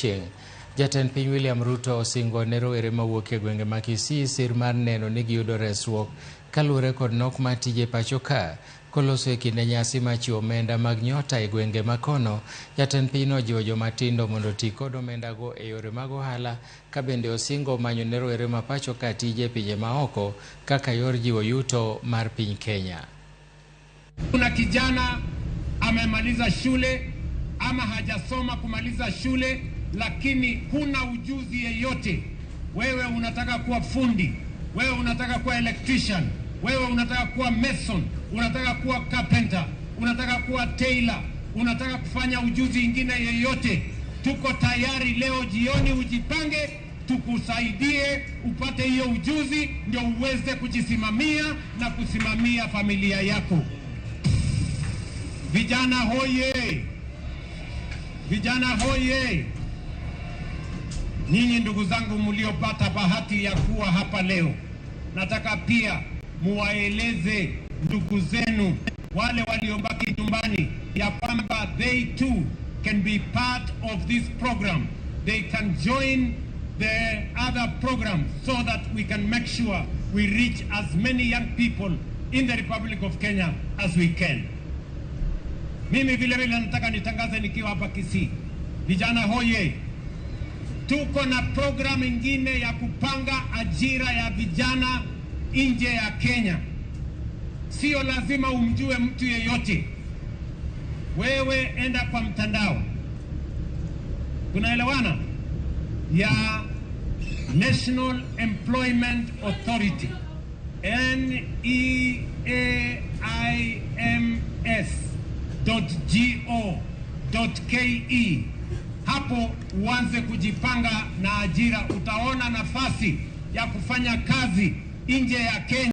chieng'. Jatend piny William Ruto osingo ne rowere mawuok e gwenge ma Kisii sir mar neno ni giyudo resruok kaluwore kod nok mar tije pacho ka koloso e kinde nyasi mar chiwo omenda mag nyota e gwenge ma kono. Jatend pinyno ojiwo joma tindo mondo oti kod omendago e yore mag ohala, ka bende osingo manyo ne rowere ma pacho ka tije e pinje maoko kaka yor jiwo yuto mar piny Kenya. Kuna kijana amemaliza shule ama hajasoma kumaliza shule, lakini huna ujuzi yeyote. Wewe unataka kuwa fundi, wewe unataka kuwa electrician, wewe unataka kuwa mason, unataka kuwa carpenter, unataka kuwa tailor, unataka kufanya ujuzi ingine yeyote. Tuko tayari leo jioni, ujipange tukusaidie upate hiyo ujuzi, ndio uweze kujisimamia na kusimamia familia yako. Vijana hoye! Vijana hoye! Nyinyi ndugu zangu mliopata bahati ya kuwa hapa leo, nataka pia muwaeleze ndugu zenu wale waliobaki nyumbani ya kwamba they too can be part of this program. They can join the other programs so that we can make sure we reach as many young people in the Republic of Kenya as we can. Mimi vile vile nataka nitangaze nikiwa hapa Kisii. Vijana hoye! Tuko na program ingine ya kupanga ajira ya vijana nje ya Kenya. Sio lazima umjue mtu yeyote. Wewe enda kwa mtandao. Tunaelewana? Ya National Employment Authority, NEIMS.go.ke. Hapo uanze kujipanga na ajira, utaona nafasi ya kufanya kazi nje ya Kenya.